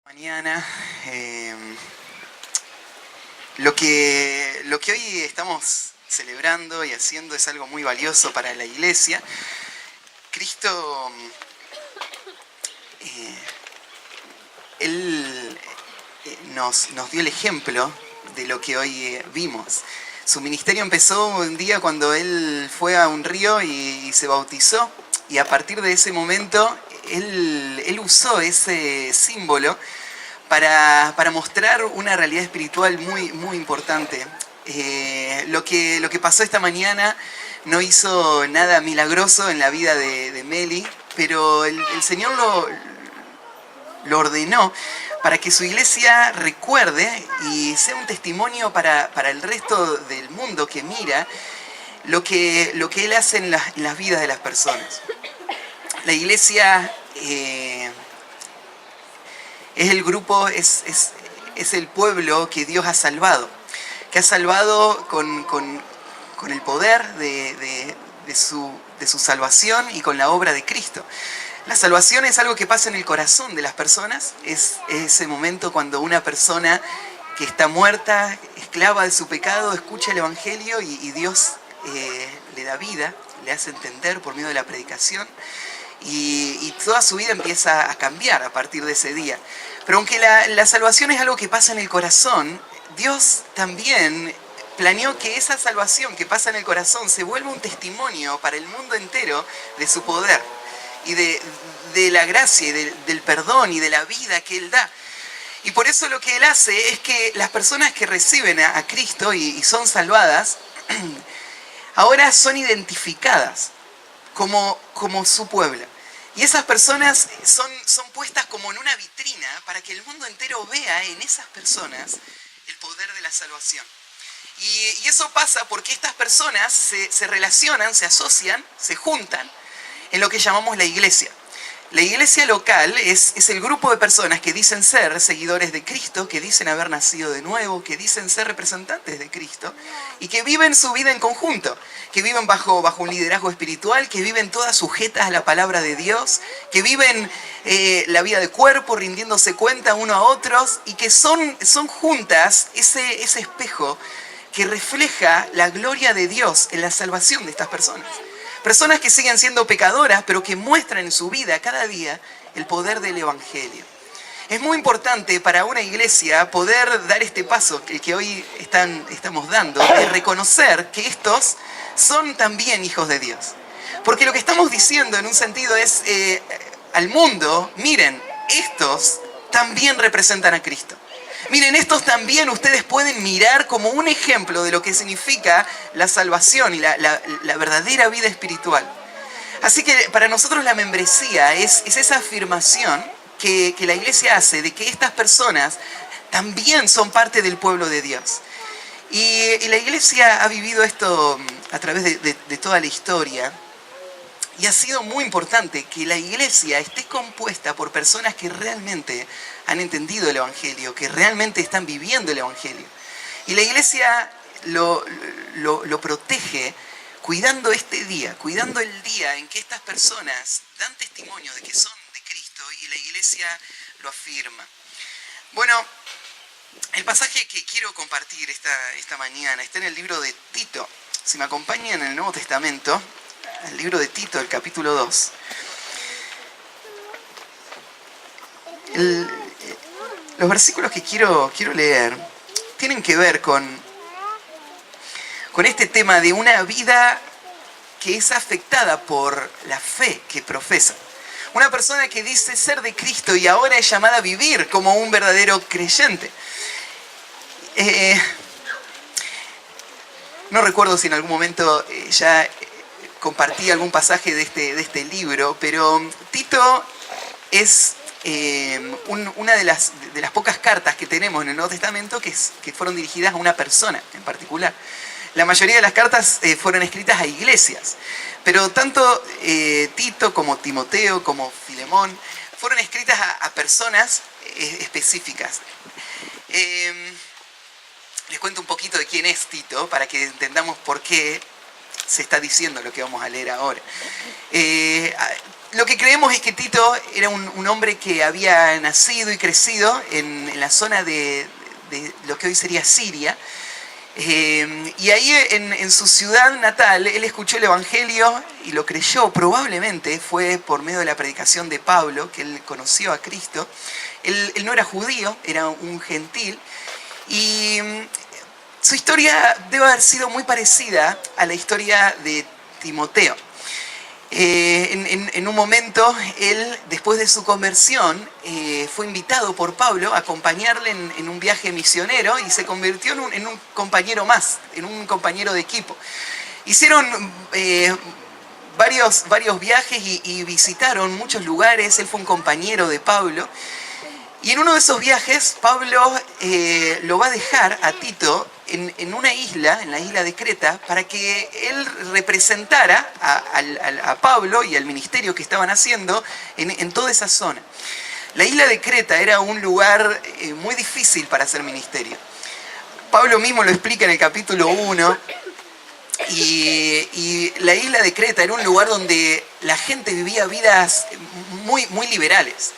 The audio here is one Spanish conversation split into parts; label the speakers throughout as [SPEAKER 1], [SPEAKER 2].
[SPEAKER 1] Mañana, lo que hoy estamos celebrando y haciendo es algo muy valioso para la iglesia. Cristo, Él nos dio el ejemplo de lo que hoy vimos. Su ministerio empezó un día cuando Él fue a un río y se bautizó, y a partir de ese momento Él usó ese símbolo para mostrar una realidad espiritual muy importante. Lo que pasó esta mañana no hizo nada milagroso en la vida de Meli, pero el Señor lo ordenó para que su iglesia recuerde y sea un testimonio para el resto del mundo que mira lo que Él hace en las vidas de las personas. La iglesia es el grupo, es el pueblo que Dios ha salvado, que ha salvado con el poder de su salvación y con la obra de Cristo. La salvación es algo que pasa en el corazón de las personas, es ese momento cuando una persona que está muerta, esclava de su pecado, escucha el Evangelio y Dios le da vida, le hace entender por medio de la predicación, y toda su vida empieza a cambiar a partir de ese día. Pero aunque la salvación es algo que pasa en el corazón, Dios también planeó que esa salvación que pasa en el corazón se vuelva un testimonio para el mundo entero de su poder y de la gracia y del perdón y de la vida que Él da. Y por eso lo que Él hace es que las personas que reciben a Cristo y son salvadas, ahora son identificadas como su pueblo. Y esas personas son puestas como en una vitrina para que el mundo entero vea en esas personas el poder de la salvación. Y eso pasa porque estas personas se relacionan, se asocian, se juntan en lo que llamamos la iglesia. La iglesia local es el grupo de personas que dicen ser seguidores de Cristo, que dicen haber nacido de nuevo, que dicen ser representantes de Cristo y que viven su vida en conjunto, que viven bajo un liderazgo espiritual, que viven todas sujetas a la palabra de Dios, que viven la vida de cuerpo, rindiéndose cuenta uno a otros, y que son juntas ese espejo que refleja la gloria de Dios en la salvación de estas personas. Personas que siguen siendo pecadoras, pero que muestran en su vida cada día el poder del Evangelio. Es muy importante para una iglesia poder dar este paso que hoy estamos dando, de reconocer que estos son también hijos de Dios. Porque lo que estamos diciendo en un sentido es al mundo: miren, estos también representan a Cristo. Miren, estos también ustedes pueden mirar como un ejemplo de lo que significa la salvación y la verdadera vida espiritual. Así que para nosotros la membresía es esa afirmación que la iglesia hace de que estas personas también son parte del pueblo de Dios. Y la iglesia ha vivido esto a través de toda la historia. Y ha sido muy importante que la iglesia esté compuesta por personas que realmente han entendido el Evangelio, que realmente están viviendo el Evangelio. Y la iglesia lo protege cuidando este día, cuidando el día en que estas personas dan testimonio de que son de Cristo, y la iglesia lo afirma. Bueno, el pasaje que quiero compartir esta mañana está en el libro de Tito. Si me acompañan en el Nuevo Testamento, el libro de Tito, el capítulo 2. Los versículos que quiero leer tienen que ver con este tema de una vida que es afectada por la fe que profesa. Una persona que dice ser de Cristo y ahora es llamada a vivir como un verdadero creyente. No recuerdo si en algún momento ya compartí algún pasaje de este libro, pero Tito es una de las pocas cartas que tenemos en el Nuevo Testamento que fueron dirigidas a una persona en particular. La mayoría de las cartas fueron escritas a iglesias, pero tanto Tito como Timoteo como Filemón fueron escritas a personas específicas. Les cuento un poquito de quién es Tito para que entendamos por qué se está diciendo lo que vamos a leer ahora. lo que creemos es que Tito era un hombre que había nacido y crecido en la zona de lo que hoy sería Siria. Y ahí en su ciudad natal, él escuchó el Evangelio y lo creyó. Probablemente fue por medio de la predicación de Pablo que él conoció a Cristo. Él no era judío, era un gentil. Y su historia debe haber sido muy parecida a la historia de Timoteo. En un momento, él, después de su conversión, fue invitado por Pablo a acompañarle en un viaje misionero y se convirtió en un compañero más, en un compañero de equipo. Hicieron varios viajes y visitaron muchos lugares. Él fue un compañero de Pablo. Y en uno de esos viajes, Pablo lo va a dejar a Tito en una isla, en la isla de Creta, para que él representara a Pablo y al ministerio que estaban haciendo en toda esa zona. La isla de Creta era un lugar muy difícil para hacer ministerio. Pablo mismo lo explica en el capítulo 1. Y la isla de Creta era un lugar donde la gente vivía vidas muy liberales.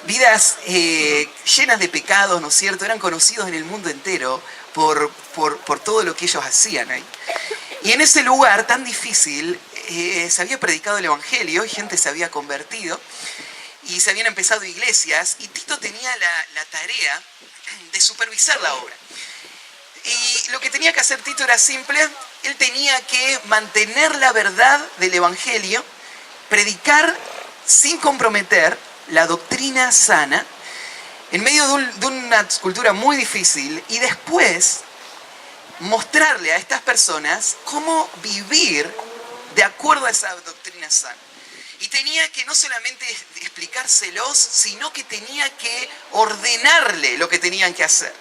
[SPEAKER 1] Vidas llenas de pecados, ¿no es cierto? Eran conocidos en el mundo entero por todo lo que ellos hacían ahí. Y en ese lugar tan difícil se había predicado el Evangelio y gente se había convertido y se habían empezado iglesias y Tito tenía la tarea de supervisar la obra. Y lo que tenía que hacer Tito era simple. Él tenía que mantener la verdad del Evangelio, predicar sin comprometer la doctrina sana, en medio de una cultura muy difícil, y después mostrarle a estas personas cómo vivir de acuerdo a esa doctrina sana. Y tenía que no solamente explicárselos, sino que tenía que ordenarle lo que tenían que hacer.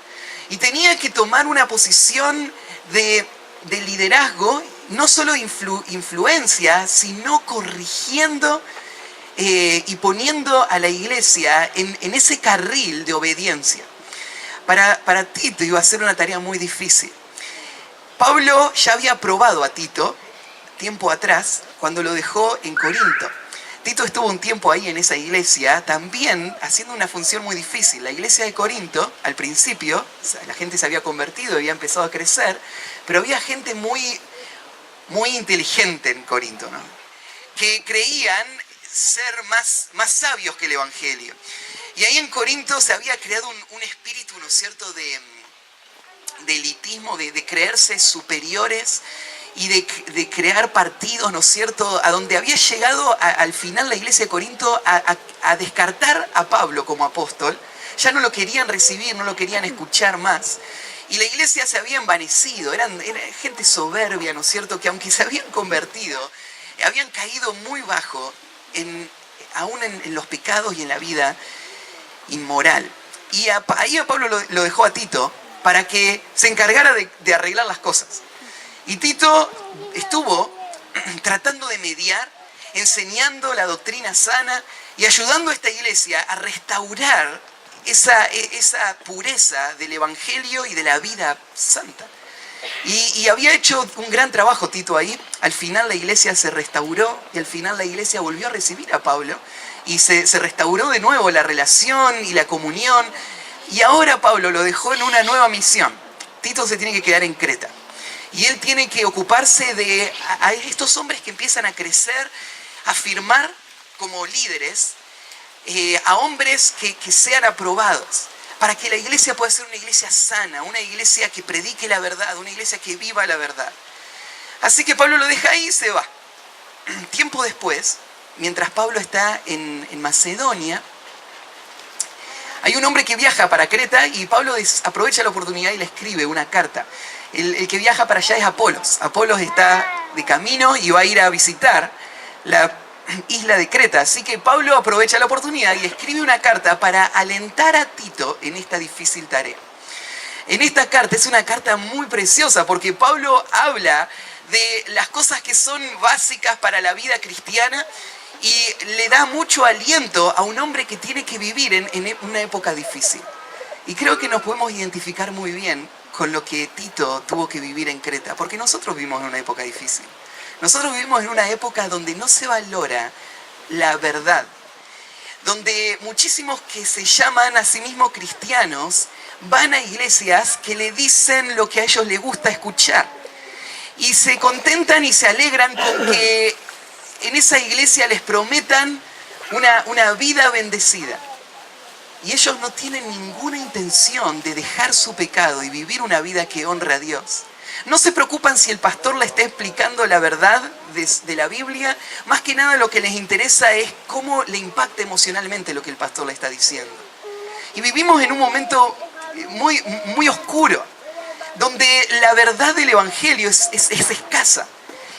[SPEAKER 1] Y tenía que tomar una posición de liderazgo, no solo influencia, sino corrigiendo y poniendo a la iglesia en ese carril de obediencia. Para Tito iba a ser una tarea muy difícil. Pablo ya había probado a Tito tiempo atrás, cuando lo dejó en Corinto. Tito estuvo un tiempo ahí en esa iglesia, también haciendo una función muy difícil. La iglesia de Corinto, al principio, la gente se había convertido, había empezado a crecer, pero había gente muy inteligente en Corinto, ¿no? Que creían ser más sabios que el Evangelio. Y ahí en Corinto se había creado un espíritu, ¿no es cierto?, de elitismo, de creerse superiores y de crear partidos, ¿no es cierto?, a donde había llegado al final la iglesia de Corinto a descartar a Pablo como apóstol. Ya no lo querían recibir, no lo querían escuchar más. Y la iglesia se había envanecido, eran gente soberbia, ¿no es cierto?, que aunque se habían convertido, habían caído muy bajo, aún en los pecados y en la vida inmoral. Y ahí a Pablo lo dejó a Tito para que se encargara de arreglar las cosas. Y Tito estuvo tratando de mediar, enseñando la doctrina sana y ayudando a esta iglesia a restaurar esa pureza del Evangelio y de la vida santa. Y había hecho un gran trabajo Tito ahí. Al final la iglesia se restauró y al final la iglesia volvió a recibir a Pablo y se restauró de nuevo la relación y la comunión. Y ahora Pablo lo dejó en una nueva misión. Tito se tiene que quedar en Creta. Y él tiene que ocuparse de a estos hombres que empiezan a crecer, a firmar como líderes, a hombres que sean aprobados, para que la iglesia pueda ser una iglesia sana, una iglesia que predique la verdad, una iglesia que viva la verdad. Así que Pablo lo deja ahí y se va. Tiempo después, mientras Pablo está en Macedonia, hay un hombre que viaja para Creta y Pablo aprovecha la oportunidad y le escribe una carta. El que viaja para allá es Apolos. Apolos está de camino y va a ir a visitar la isla de Creta. Así que Pablo aprovecha la oportunidad y escribe una carta para alentar a Tito en esta difícil tarea. En esta carta es una carta muy preciosa porque Pablo habla de las cosas que son básicas para la vida cristiana y le da mucho aliento a un hombre que tiene que vivir en una época difícil. Y creo que nos podemos identificar muy bien con lo que Tito tuvo que vivir en Creta, porque nosotros vivimos en una época difícil. Nosotros vivimos en una época donde no se valora la verdad. Donde muchísimos que se llaman a sí mismos cristianos van a iglesias que le dicen lo que a ellos les gusta escuchar. Y se contentan y se alegran con que en esa iglesia les prometan una vida bendecida. Y ellos no tienen ninguna intención de dejar su pecado y vivir una vida que honra a Dios. No se preocupan si el pastor le está explicando la verdad de la Biblia. Más que nada lo que les interesa es cómo le impacta emocionalmente lo que el pastor le está diciendo. Y vivimos en un momento muy, muy oscuro, donde la verdad del Evangelio es escasa.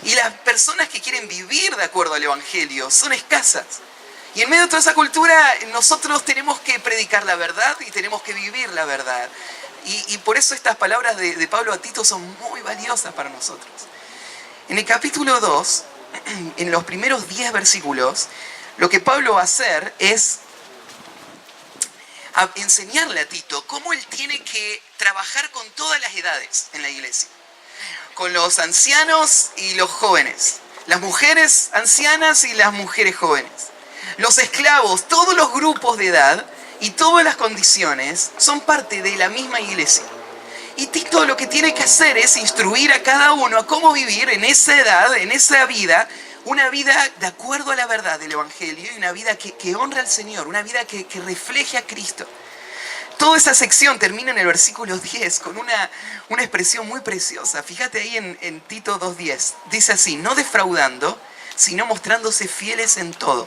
[SPEAKER 1] Y las personas que quieren vivir de acuerdo al Evangelio son escasas. Y en medio de toda esa cultura nosotros tenemos que predicar la verdad y tenemos que vivir la verdad. Y por eso estas palabras de Pablo a Tito son muy valiosas para nosotros. En el capítulo 2, en los primeros 10 versículos, lo que Pablo va a hacer es enseñarle a Tito cómo él tiene que trabajar con todas las edades en la iglesia. Con los ancianos y los jóvenes, las mujeres ancianas y las mujeres jóvenes, los esclavos, todos los grupos de edad y todas las condiciones son parte de la misma iglesia. Y Tito lo que tiene que hacer es instruir a cada uno a cómo vivir en esa edad, en esa vida, una vida de acuerdo a la verdad del Evangelio y una vida que honra al Señor, una vida que refleje a Cristo. Toda esa sección termina en el versículo 10 con una expresión muy preciosa. Fíjate ahí en Tito 2:10. Dice así: no defraudando, sino mostrándose fieles en todo,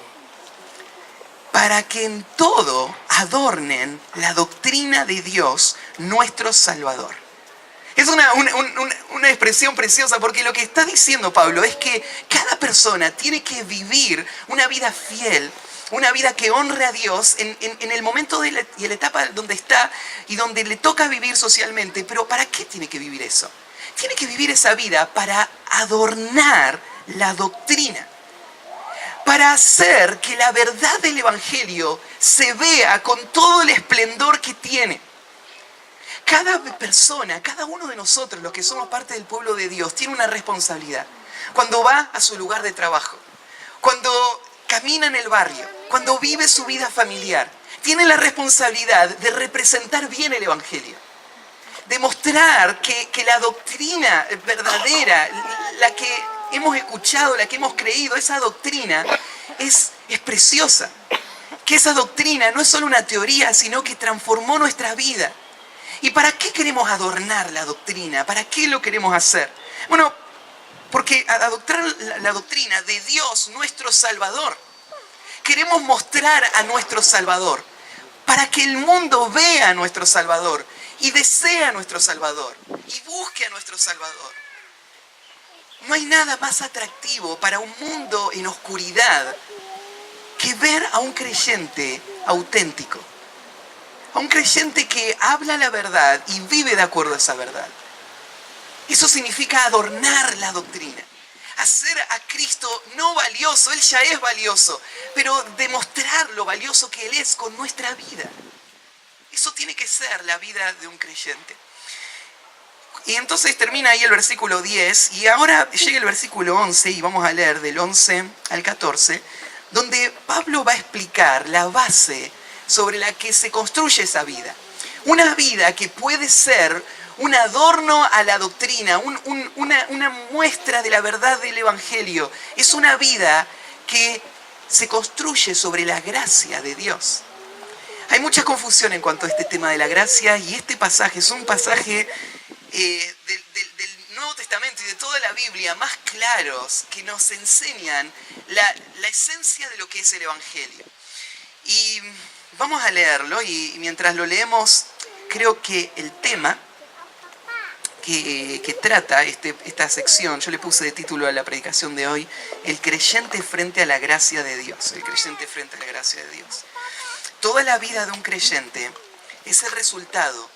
[SPEAKER 1] para que en todo adornen la doctrina de Dios, nuestro Salvador. Es una expresión preciosa, porque lo que está diciendo Pablo es que cada persona tiene que vivir una vida fiel, una vida que honre a Dios en el momento y en la etapa donde está y donde le toca vivir socialmente. Pero ¿para qué tiene que vivir eso? Tiene que vivir esa vida para adornar la doctrina, para hacer que la verdad del Evangelio se vea con todo el esplendor que tiene. Cada persona, cada uno de nosotros, los que somos parte del pueblo de Dios, tiene una responsabilidad. Cuando va a su lugar de trabajo, cuando camina en el barrio, cuando vive su vida familiar, tiene la responsabilidad de representar bien el Evangelio, de mostrar que la doctrina verdadera, la que hemos escuchado, la que hemos creído, esa doctrina es preciosa. Que esa doctrina no es solo una teoría, sino que transformó nuestra vida. ¿Y para qué queremos adornar la doctrina? ¿Para qué lo queremos hacer? Bueno, porque adoptar la doctrina de Dios, nuestro Salvador. Queremos mostrar a nuestro Salvador, para que el mundo vea a nuestro Salvador y desee a nuestro Salvador y busque a nuestro Salvador. No hay nada más atractivo para un mundo en oscuridad que ver a un creyente auténtico, a un creyente que habla la verdad y vive de acuerdo a esa verdad. Eso significa adornar la doctrina, hacer a Cristo no valioso, Él ya es valioso, pero demostrar lo valioso que Él es con nuestra vida. Eso tiene que ser la vida de un creyente. Y entonces termina ahí el versículo 10 y ahora llega el versículo 11 y vamos a leer del 11 al 14, donde Pablo va a explicar la base sobre la que se construye esa vida. Una vida que puede ser un adorno a la doctrina, una muestra de la verdad del Evangelio. Es una vida que se construye sobre la gracia de Dios. Hay mucha confusión en cuanto a este tema de la gracia y este pasaje es un pasaje del Nuevo Testamento y de toda la Biblia más claros que nos enseñan la esencia de lo que es el Evangelio. Y vamos a leerlo y mientras lo leemos, creo que el tema que trata esta sección, yo le puse de título a la predicación de hoy, el creyente frente a la gracia de Dios. El creyente frente a la gracia de Dios. Toda la vida de un creyente es el resultado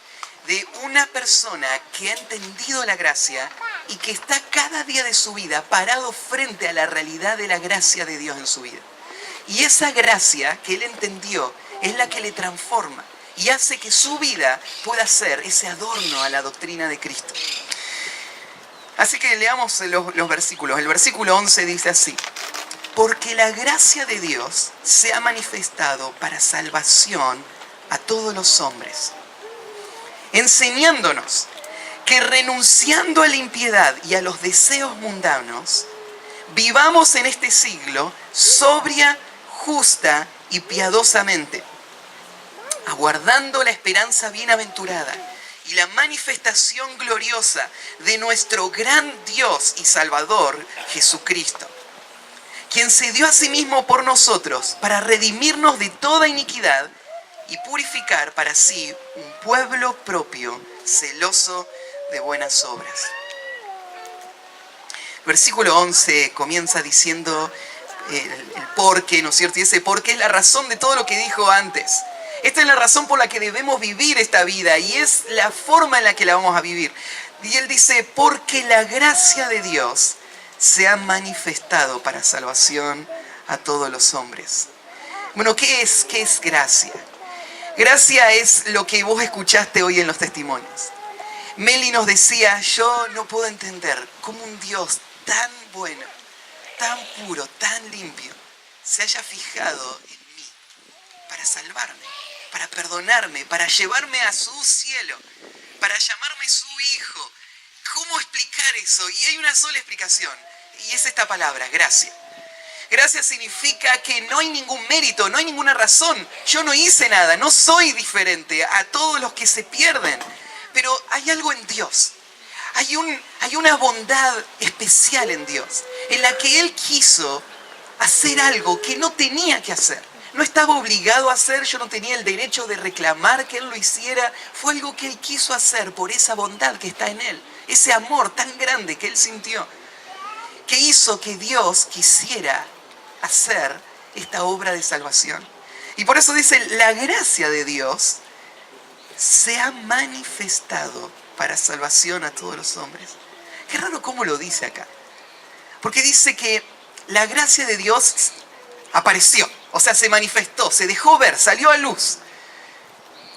[SPEAKER 1] de una persona que ha entendido la gracia y que está cada día de su vida parado frente a la realidad de la gracia de Dios en su vida. Y esa gracia que él entendió es la que le transforma y hace que su vida pueda ser ese adorno a la doctrina de Cristo. Así que leamos los versículos. El versículo 11 dice así: porque la gracia de Dios se ha manifestado para salvación a todos los hombres, enseñándonos que renunciando a la impiedad y a los deseos mundanos, vivamos en este siglo sobria, justa y piadosamente, aguardando la esperanza bienaventurada y la manifestación gloriosa de nuestro gran Dios y Salvador, Jesucristo, quien se dio a sí mismo por nosotros para redimirnos de toda iniquidad y purificar para sí un pueblo propio, celoso de buenas obras. El versículo 11 comienza diciendo el por qué, ¿no es cierto? Y ese por qué es la razón de todo lo que dijo antes. Esta es la razón por la que debemos vivir esta vida y es la forma en la que la vamos a vivir. Y él dice, porque la gracia de Dios se ha manifestado para salvación a todos los hombres. Bueno, ¿qué es gracia? Gracia es lo que vos escuchaste hoy en los testimonios. Meli nos decía, yo no puedo entender cómo un Dios tan bueno, tan puro, tan limpio, se haya fijado en mí para salvarme, para perdonarme, para llevarme a su cielo, para llamarme su hijo. ¿Cómo explicar eso? Y hay una sola explicación, y es esta palabra, gracia. Gracia significa que no hay ningún mérito, no hay ninguna razón. Yo no hice nada, no soy diferente a todos los que se pierden. Pero hay algo en Dios. Hay una bondad especial en Dios, en la que Él quiso hacer algo que no tenía que hacer. No estaba obligado a hacer, yo no tenía el derecho de reclamar que Él lo hiciera. Fue algo que Él quiso hacer por esa bondad que está en Él. Ese amor tan grande que Él sintió, que hizo que Dios quisiera hacer esta obra de salvación. Y por eso dice, la gracia de Dios se ha manifestado para salvación a todos los hombres. Qué raro cómo lo dice acá. Porque dice que la gracia de Dios apareció, o sea, se manifestó, se dejó ver, salió a luz.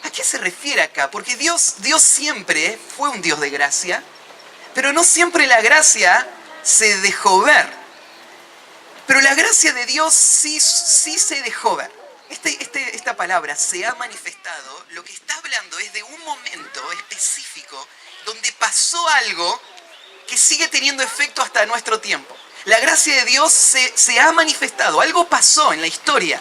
[SPEAKER 1] ¿A qué se refiere acá? Porque Dios siempre fue un Dios de gracia, pero no siempre la gracia se dejó ver. Pero la gracia de Dios sí se dejó ver. Esta palabra, se ha manifestado, lo que está hablando es de un momento específico donde pasó algo que sigue teniendo efecto hasta nuestro tiempo. La gracia de Dios se ha manifestado, algo pasó en la historia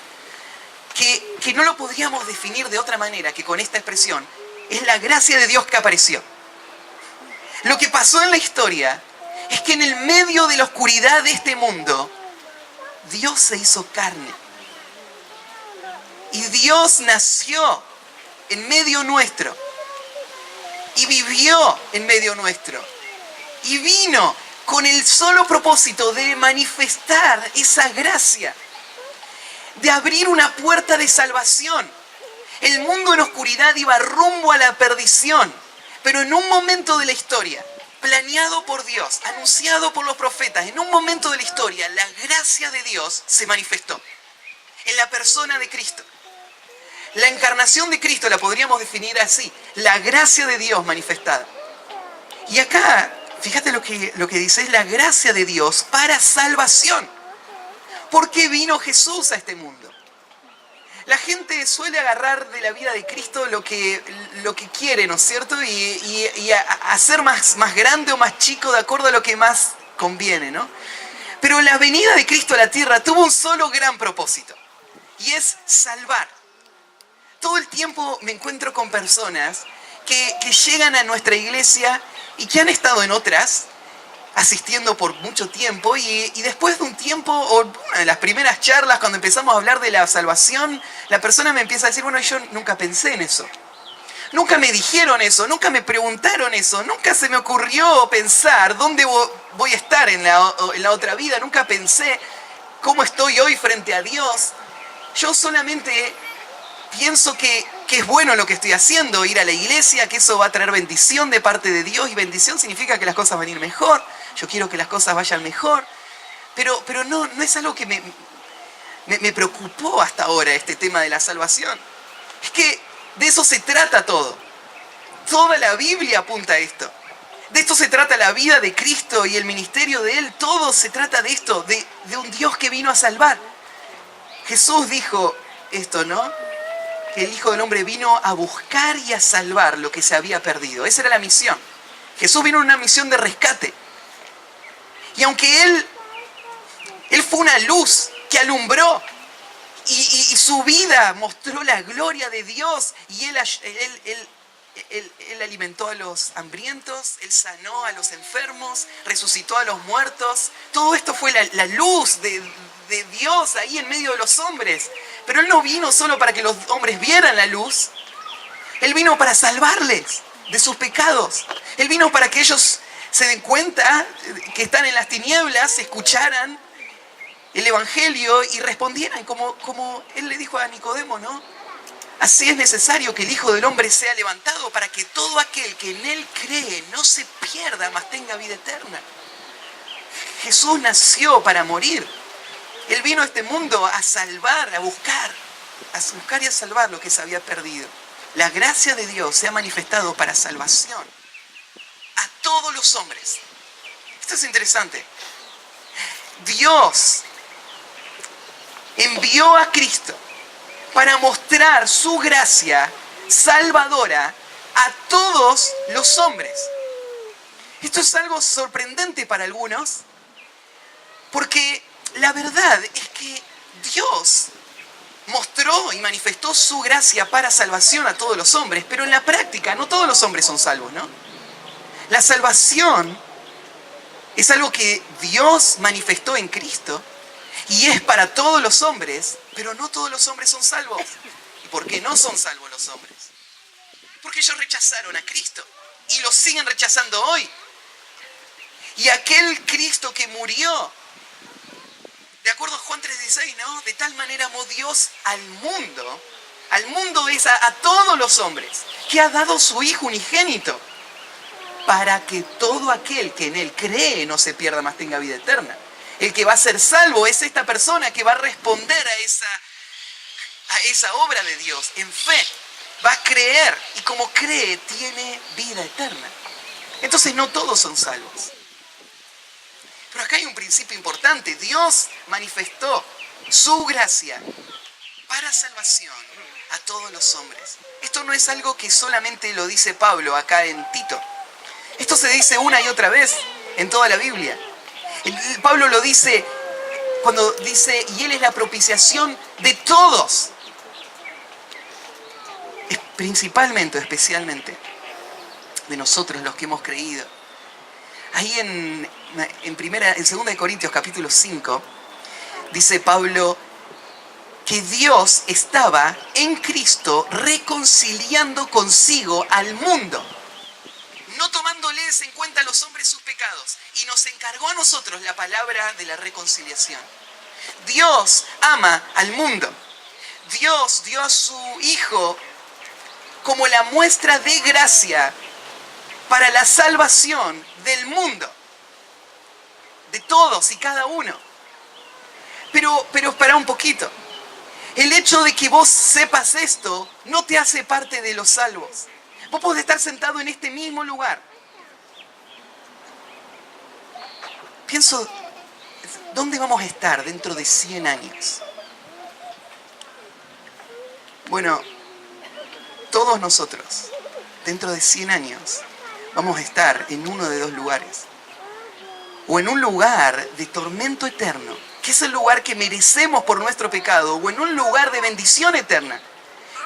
[SPEAKER 1] que no lo podríamos definir de otra manera que con esta expresión. Es la gracia de Dios que apareció. Lo que pasó en la historia es que en el medio de la oscuridad de este mundo, Dios se hizo carne. Y Dios nació en medio nuestro. Y vivió en medio nuestro. Y vino con el solo propósito de manifestar esa gracia. De abrir una puerta de salvación. El mundo en oscuridad iba rumbo a la perdición. Pero en un momento de la historia, planeado por Dios, anunciado por los profetas, en un momento de la historia, la gracia de Dios se manifestó. En la persona de Cristo. La encarnación de Cristo la podríamos definir así, la gracia de Dios manifestada. Y acá, fíjate lo que dice, es la gracia de Dios para salvación. ¿Por qué vino Jesús a este mundo? La gente suele agarrar de la vida de Cristo lo que quiere, ¿no es cierto? Y hacer más grande o más chico de acuerdo a lo que más conviene, ¿no? Pero la venida de Cristo a la tierra tuvo un solo gran propósito, y es salvar. Todo el tiempo me encuentro con personas que llegan a nuestra iglesia y que han estado en otras, asistiendo por mucho tiempo, y después de un tiempo, o en las primeras charlas, cuando empezamos a hablar de la salvación, la persona me empieza a decir, bueno, yo nunca pensé en eso. Nunca me dijeron eso, nunca me preguntaron eso, nunca se me ocurrió pensar dónde voy a estar en la otra vida, nunca pensé cómo estoy hoy frente a Dios. Yo solamente pienso que es bueno lo que estoy haciendo, ir a la iglesia, que eso va a traer bendición de parte de Dios, y bendición significa que las cosas van a ir mejor. Yo quiero que las cosas vayan mejor, pero no es algo que me preocupó hasta ahora, este tema de la salvación. Es que de eso se trata todo. Toda la Biblia apunta a esto. De esto se trata la vida de Cristo y el ministerio de Él. Todo se trata de esto, de un Dios que vino a salvar. Jesús dijo esto, ¿no? Que el Hijo del Hombre vino a buscar y a salvar lo que se había perdido. Esa era la misión. Jesús vino en una misión de rescate. Y aunque Él fue una luz que alumbró y su vida mostró la gloria de Dios y Él alimentó a los hambrientos, Él sanó a los enfermos, resucitó a los muertos. Todo esto fue la luz de Dios ahí en medio de los hombres. Pero Él no vino solo para que los hombres vieran la luz. Él vino para salvarles de sus pecados. Él vino para que ellos se den cuenta que están en las tinieblas, escucharan el Evangelio y respondieran como Él le dijo a Nicodemo, ¿no? Así es necesario que el Hijo del Hombre sea levantado para que todo aquel que en Él cree no se pierda, mas tenga vida eterna. Jesús nació para morir. Él vino a este mundo a salvar, a buscar y a salvar lo que se había perdido. La gracia de Dios se ha manifestado para salvación a todos los hombres. Esto es interesante. Dios envió a Cristo para mostrar su gracia salvadora a todos los hombres. Esto es algo sorprendente para algunos, porque la verdad es que Dios mostró y manifestó su gracia para salvación a todos los hombres, pero en la práctica no todos los hombres son salvos, ¿no? La salvación es algo que Dios manifestó en Cristo y es para todos los hombres, pero no todos los hombres son salvos. ¿Y por qué no son salvos los hombres? Porque ellos rechazaron a Cristo y lo siguen rechazando hoy. Y aquel Cristo que murió, de acuerdo a Juan 3:16, ¿no? De tal manera amó Dios al mundo es a todos los hombres, que ha dado su Hijo unigénito, para que todo aquel que en Él cree no se pierda, mas tenga vida eterna. El que va a ser salvo es esta persona que va a responder a esa obra de Dios en fe. Va a creer y como cree tiene vida eterna. Entonces no todos son salvos. Pero acá hay un principio importante. Dios manifestó su gracia para salvación a todos los hombres. Esto no es algo que solamente lo dice Pablo acá en Tito. Esto se dice una y otra vez en toda la Biblia. Pablo lo dice cuando dice, y Él es la propiciación de todos. Es principalmente, especialmente, de nosotros los que hemos creído. Ahí en 2 Corintios capítulo 5, dice Pablo que Dios estaba en Cristo reconciliando consigo al mundo, no tomándoles en cuenta a los hombres sus pecados, y nos encargó a nosotros la palabra de la reconciliación. Dios ama al mundo. Dios dio a su Hijo como la muestra de gracia para la salvación del mundo, de todos y cada uno. Pero espera un poquito. El hecho de que vos sepas esto no te hace parte de los salvos. Vos podés estar sentado en este mismo lugar. Pienso, ¿dónde vamos a estar dentro de 100 años? Bueno, todos nosotros, dentro de 100 años, vamos a estar en uno de dos lugares. O en un lugar de tormento eterno, que es el lugar que merecemos por nuestro pecado, o en un lugar de bendición eterna,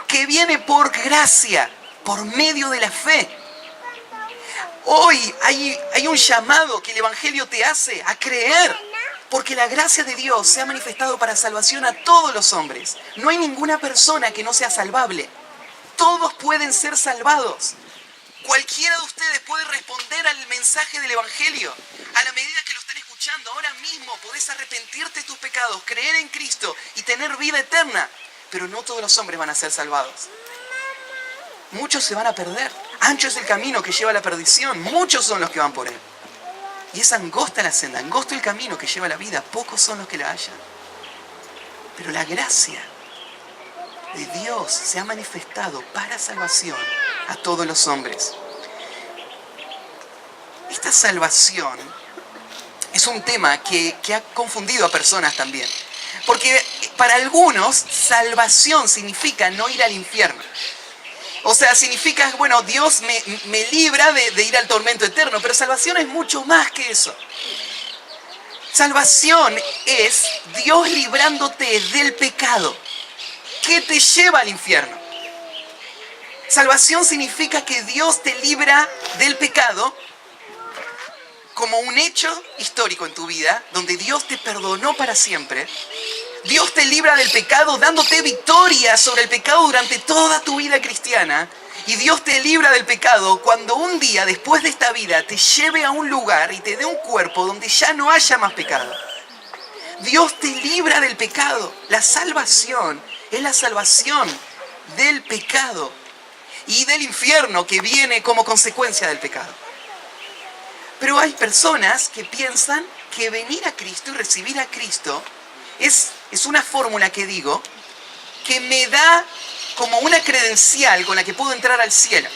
[SPEAKER 1] que viene por gracia, por medio de la fe. Hoy hay un llamado que el Evangelio te hace a creer, porque la gracia de Dios se ha manifestado para salvación a todos los hombres. No hay ninguna persona que no sea salvable. Todos pueden ser salvados. Cualquiera de ustedes puede responder al mensaje del Evangelio. A la medida que lo están escuchando, ahora mismo podés arrepentirte de tus pecados, creer en Cristo y tener vida eterna. Pero no todos los hombres van a ser salvados. Muchos se van a perder. Ancho es el camino que lleva a la perdición. Muchos son los que van por él. Y es angosta la senda, angosto el camino que lleva a la vida. Pocos son los que la hallan. Pero la gracia de Dios se ha manifestado para salvación a todos los hombres. esta salvación es un tema que ha confundido a personas también. Porque para algunos, salvación significa no ir al infierno. O sea, significa, bueno, Dios me libra de ir al tormento eterno, pero salvación es mucho más que eso. Salvación es Dios librándote del pecado que te lleva al infierno. Salvación significa que Dios te libra del pecado como un hecho histórico en tu vida, donde Dios te perdonó para siempre. Dios te libra del pecado dándote victoria sobre el pecado durante toda tu vida cristiana. Y Dios te libra del pecado cuando un día, después de esta vida, te lleve a un lugar y te dé un cuerpo donde ya no haya más pecado. Dios te libra del pecado. La salvación es la salvación del pecado y del infierno que viene como consecuencia del pecado. Pero hay personas que piensan que venir a Cristo y recibir a Cristo es una fórmula que digo que me da como una credencial con la que puedo entrar al cielo.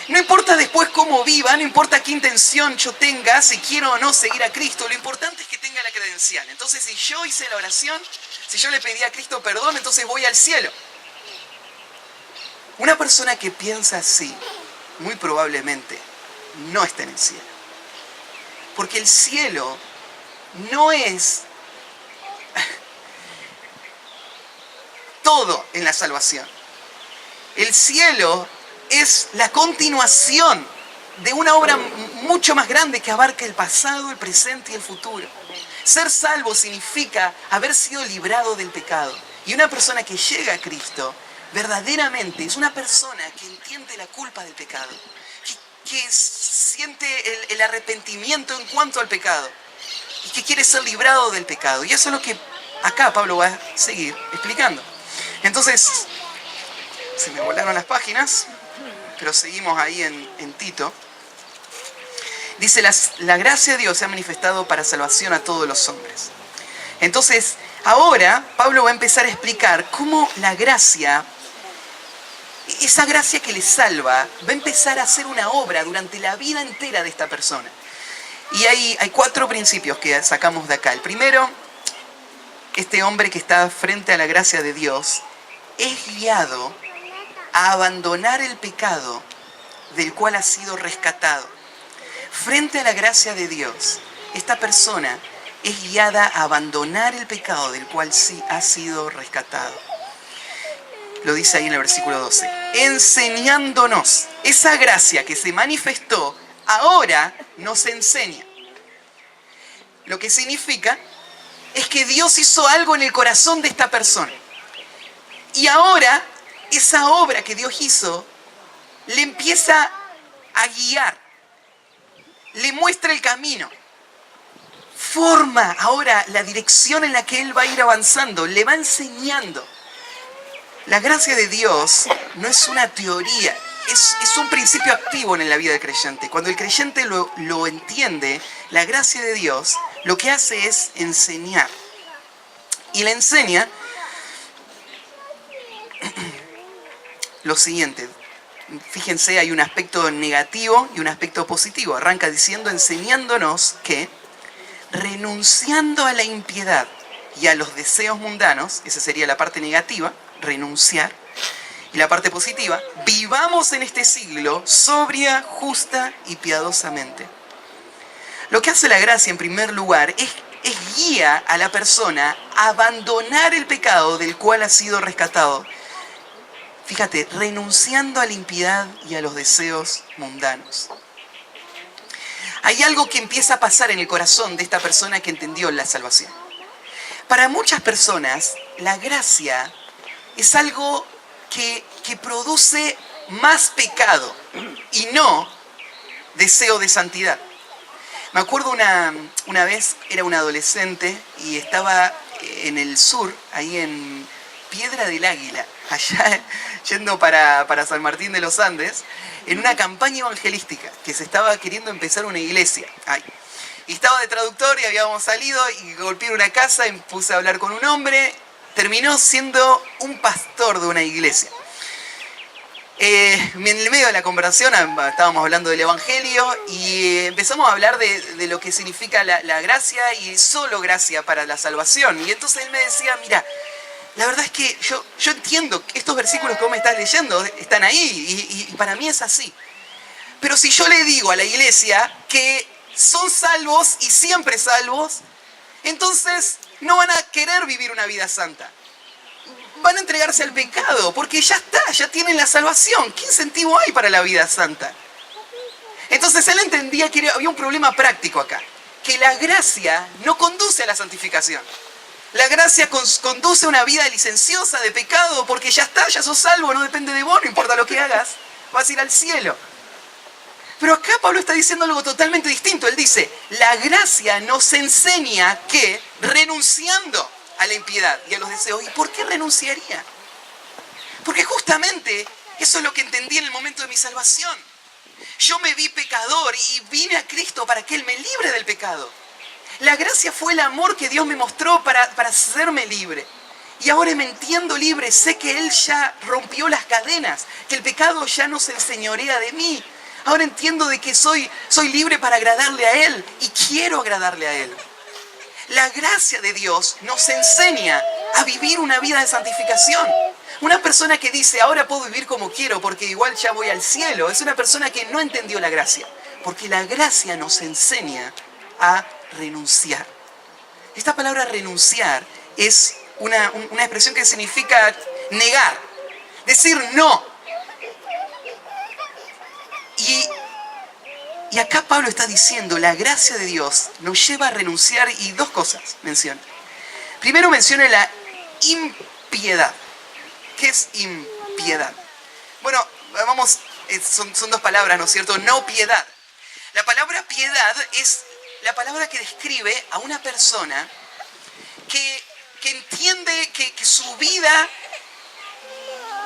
[SPEAKER 1] No importa después cómo viva, no importa qué intención yo tenga, si quiero o no seguir a Cristo, lo importante es que tenga la credencial. Entonces, si yo hice la oración, si yo le pedí a Cristo perdón, entonces voy al cielo. Una persona que piensa así, muy probablemente no está en el cielo. Porque el cielo no es todo en la salvación. El cielo es la continuación de una obra mucho más grande que abarca el pasado, el presente y el futuro. Ser salvo significa haber sido librado del pecado. Y una persona que llega a Cristo verdaderamente es una persona que entiende la culpa del pecado, que siente el arrepentimiento en cuanto al pecado y que quiere ser librado del pecado. Y eso es lo que acá Pablo va a seguir explicando. Entonces, se me volaron las páginas, pero seguimos ahí en Tito. Dice, la gracia de Dios se ha manifestado para salvación a todos los hombres. Entonces, ahora Pablo va a empezar a explicar cómo la gracia, esa gracia que le salva, va a empezar a hacer una obra durante la vida entera de esta persona. Y hay 4 principios que sacamos de acá. El primero, este hombre que está frente a la gracia de Dios es guiado a abandonar el pecado del cual ha sido rescatado. Frente a la gracia de Dios, esta persona es guiada a abandonar el pecado del cual sí ha sido rescatado. Lo dice ahí en el versículo 12. Enseñándonos esa gracia que se manifestó, ahora nos enseña. Lo que significa es que Dios hizo algo en el corazón de esta persona. Y ahora, esa obra que Dios hizo, le empieza a guiar. Le muestra el camino. Forma ahora la dirección en la que él va a ir avanzando. Le va enseñando. La gracia de Dios no es una teoría. Es un principio activo en la vida del creyente. Cuando el creyente lo entiende, la gracia de Dios lo que hace es enseñar. Y le enseña lo siguiente. Fíjense, hay un aspecto negativo y un aspecto positivo. Arranca diciendo, enseñándonos que, renunciando a la impiedad y a los deseos mundanos, esa sería la parte negativa, renunciar, y la parte positiva, vivamos en este siglo sobria, justa y piadosamente. Lo que hace la gracia, en primer lugar, es guía a la persona a abandonar el pecado del cual ha sido rescatado. Fíjate, renunciando a la impiedad y a los deseos mundanos. Hay algo que empieza a pasar en el corazón de esta persona que entendió la salvación. Para muchas personas, la gracia es algo que produce más pecado y no deseo de santidad. Me acuerdo una vez, era un adolescente y estaba en el sur, ahí en Piedra del Águila, allá yendo para San Martín de los Andes, en una campaña evangelística que se estaba queriendo empezar una iglesia. Y estaba de traductor y habíamos salido y golpeé una casa y me puse a hablar con un hombre. Terminó siendo un pastor de una iglesia. En el medio de la conversación estábamos hablando del Evangelio y empezamos a hablar de lo que significa la gracia y solo gracia para la salvación. Y entonces él me decía, mira, la verdad es que yo entiendo que estos versículos que vos me estás leyendo están ahí y para mí es así. Pero si yo le digo a la iglesia que son salvos y siempre salvos, entonces no van a querer vivir una vida santa. Van a entregarse al pecado, porque ya está, ya tienen la salvación. ¿Qué incentivo hay para la vida santa? Entonces él entendía que había un problema práctico acá, que la gracia no conduce a la santificación. La gracia conduce a una vida licenciosa de pecado, porque ya está, ya sos salvo, no depende de vos, no importa lo que hagas, vas a ir al cielo. Pero acá Pablo está diciendo algo totalmente distinto. Él dice, la gracia nos enseña que renunciando a la impiedad y a los deseos. ¿Y por qué renunciaría? Porque justamente eso es lo que entendí en el momento de mi salvación. Yo me vi pecador y vine a Cristo para que Él me libre del pecado. La gracia fue el amor que Dios me mostró para hacerme libre. Y ahora me entiendo libre, sé que Él ya rompió las cadenas, que el pecado ya no se enseñorea de mí. Ahora entiendo de que soy libre para agradarle a Él y quiero agradarle a Él. La gracia de Dios nos enseña a vivir una vida de santificación. Una persona que dice, ahora puedo vivir como quiero porque igual ya voy al cielo, es una persona que no entendió la gracia. Porque la gracia nos enseña a renunciar. Esta palabra renunciar es una expresión que significa negar, decir no. Y acá Pablo está diciendo, la gracia de Dios nos lleva a renunciar y dos cosas menciona. Primero menciona la impiedad. ¿Qué es impiedad? Bueno, vamos, son dos palabras, ¿no es cierto? No piedad. La palabra piedad es la palabra que describe a una persona que entiende que su vida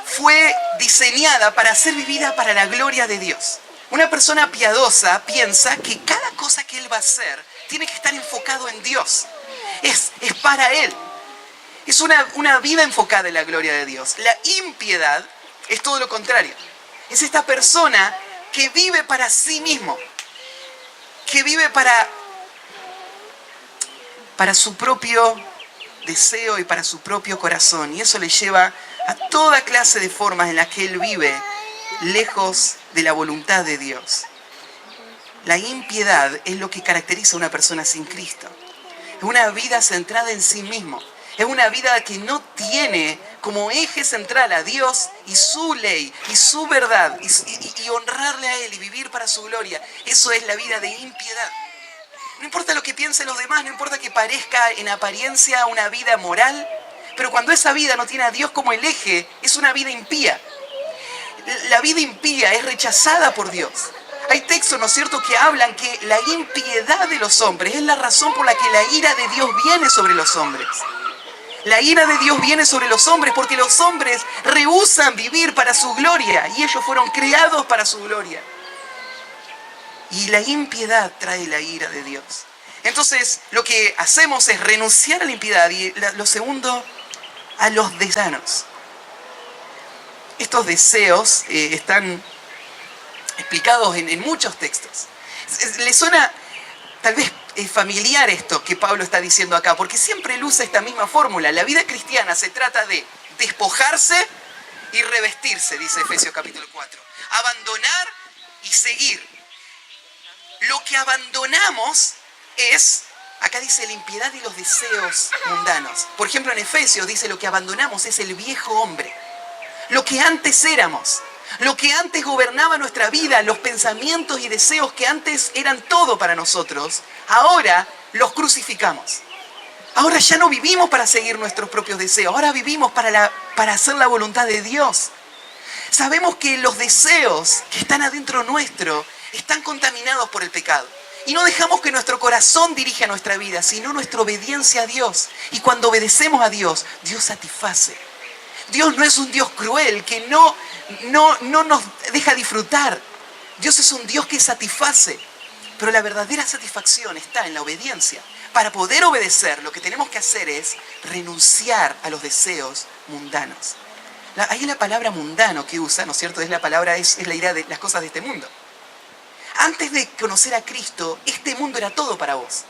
[SPEAKER 1] fue diseñada para ser vivida para la gloria de Dios. Una persona piadosa piensa que cada cosa que él va a hacer tiene que estar enfocado en Dios. Es para Él. Es una vida enfocada en la gloria de Dios. La impiedad es todo lo contrario. Es esta persona que vive para sí mismo. Que vive para su propio deseo y para su propio corazón. Y eso le lleva a toda clase de formas en las que él vive lejos de la voluntad de Dios. La impiedad es lo que caracteriza a una persona sin Cristo. Es una vida centrada en sí mismo. Es una vida que no tiene como eje central a Dios y su ley y su verdad y honrarle a Él y vivir para su gloria. Eso es la vida de impiedad. No importa lo que piensen los demás, no importa que parezca en apariencia una vida moral, pero cuando esa vida no tiene a Dios como el eje, es una vida impía. La vida impía es rechazada por Dios. Hay textos, ¿no es cierto?, que hablan que la impiedad de los hombres es la razón por la que la ira de Dios viene sobre los hombres. La ira de Dios viene sobre los hombres porque los hombres rehúsan vivir para su gloria y ellos fueron creados para su gloria. Y la impiedad trae la ira de Dios. Entonces, lo que hacemos es renunciar a la impiedad y lo segundo, a los deseos. Estos deseos están explicados en muchos textos. ¿Les suena tal vez familiar esto que Pablo está diciendo acá? Porque siempre él usa esta misma fórmula. La vida cristiana se trata de despojarse y revestirse, dice Efesios capítulo 4. Abandonar y seguir. Lo que abandonamos es, acá dice, la impiedad y los deseos mundanos. Por ejemplo, en Efesios dice lo que abandonamos es el viejo hombre. Lo que antes éramos, lo que antes gobernaba nuestra vida, los pensamientos y deseos que antes eran todo para nosotros, ahora los crucificamos. Ahora ya no vivimos para seguir nuestros propios deseos, ahora vivimos para hacer la voluntad de Dios. Sabemos que los deseos que están adentro nuestro están contaminados por el pecado. Y no dejamos que nuestro corazón dirija nuestra vida, sino nuestra obediencia a Dios. Y cuando obedecemos a Dios, Dios satisface. Dios no es un Dios cruel que no nos deja disfrutar. Dios es un Dios que satisface. Pero la verdadera satisfacción está en la obediencia. Para poder obedecer, lo que tenemos que hacer es renunciar a los deseos mundanos. Ahí la palabra mundano que usa, ¿no es cierto? Es la idea de las cosas de este mundo. Antes de conocer a Cristo, este mundo era todo para vos.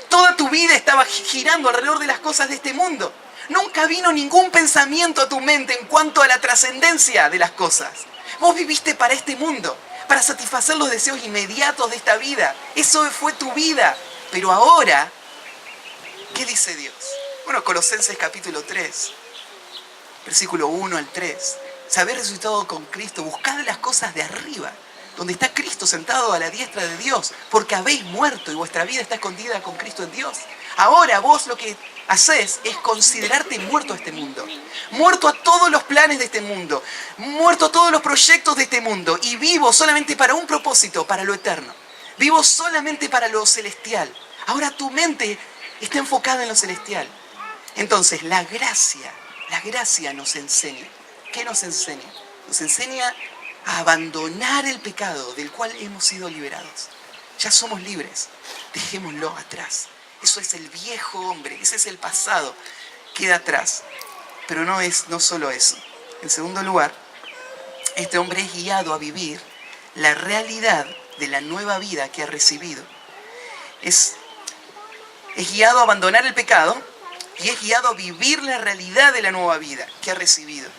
[SPEAKER 1] Toda tu vida estaba girando alrededor de las cosas de este mundo. Nunca vino ningún pensamiento a tu mente en cuanto a la trascendencia de las cosas. Vos viviste para este mundo, para satisfacer los deseos inmediatos de esta vida. Eso fue tu vida. Pero ahora, ¿qué dice Dios? Bueno, Colosenses capítulo 3, versículo 1 al 3. Si habéis resucitado con Cristo, buscad las cosas de arriba, donde está Cristo sentado a la diestra de Dios, porque habéis muerto y vuestra vida está escondida con Cristo en Dios. Ahora vos lo que hacés es considerarte muerto a este mundo, muerto a todos los planes de este mundo, muerto a todos los proyectos de este mundo, y vivo solamente para un propósito, para lo eterno. Vivo solamente para lo celestial. Ahora tu mente está enfocada en lo celestial. Entonces, la gracia nos enseña. ¿Qué nos enseña? Nos enseña a abandonar el pecado del cual hemos sido liberados. Ya somos libres. Dejémoslo atrás. Eso es el viejo hombre. Ese es el pasado. Queda atrás. Pero no solo eso. En segundo lugar, este hombre es guiado a vivir la realidad de la nueva vida que ha recibido. Es guiado a abandonar el pecado y es guiado a vivir la realidad de la nueva vida que ha recibido.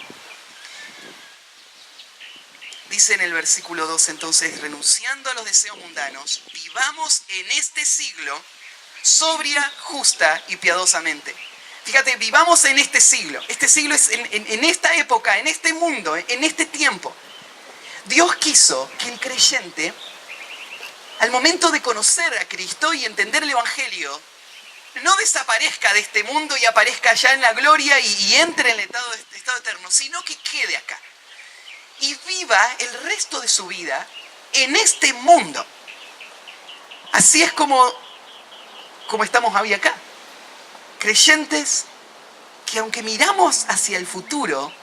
[SPEAKER 1] Dice en el versículo 2 entonces, renunciando a los deseos mundanos, vivamos en este siglo sobria, justa y piadosamente. Fíjate, vivamos en este siglo. Este siglo es en esta época, en este mundo, en este tiempo. Dios quiso que el creyente, al momento de conocer a Cristo y entender el Evangelio, no desaparezca de este mundo y aparezca ya en la gloria y entre en el estado eterno, sino que quede acá. Y viva el resto de su vida en este mundo. Así es como estamos hoy acá. Creyentes que aunque miramos hacia el futuro,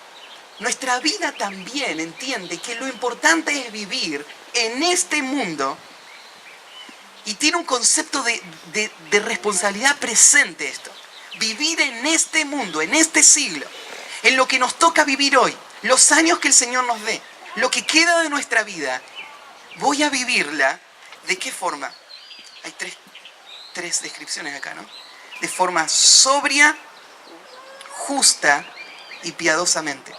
[SPEAKER 1] nuestra vida también entiende que lo importante es vivir en este mundo y tiene un concepto de responsabilidad presente esto. Vivir en este mundo, en este siglo, en lo que nos toca vivir hoy, los años que el Señor nos dé, lo que queda de nuestra vida, voy a vivirla. ¿De qué forma? Hay tres descripciones acá, ¿no? De forma sobria, justa y piadosamente.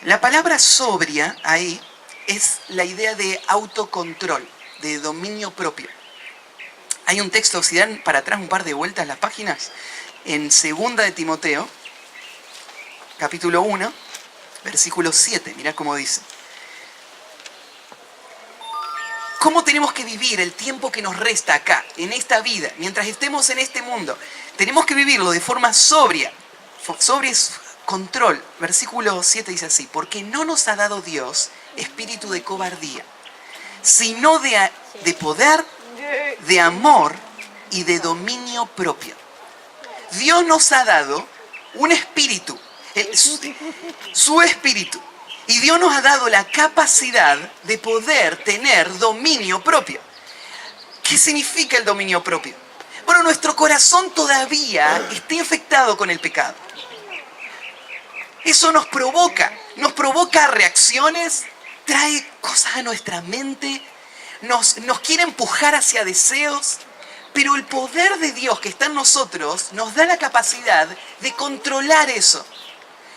[SPEAKER 1] La palabra sobria ahí es la idea de autocontrol, de dominio propio. Hay un texto, si dan para atrás un par de vueltas las páginas, en 2 de Timoteo, capítulo 1, versículo 7, mirá cómo dice. ¿Cómo tenemos que vivir el tiempo que nos resta acá, en esta vida, mientras estemos en este mundo? Tenemos que vivirlo de forma sobria. Sobria es control. Versículo 7 dice así, porque no nos ha dado Dios espíritu de cobardía, sino de poder, de amor y de dominio propio. Dios nos ha dado un espíritu, su espíritu. Y Dios nos ha dado la capacidad de poder tener dominio propio. ¿Qué significa el dominio propio? Bueno, nuestro corazón todavía está infectado con el pecado. Eso nos provoca reacciones, trae cosas a nuestra mente, nos quiere empujar hacia deseos, pero el poder de Dios que está en nosotros nos da la capacidad de controlar eso,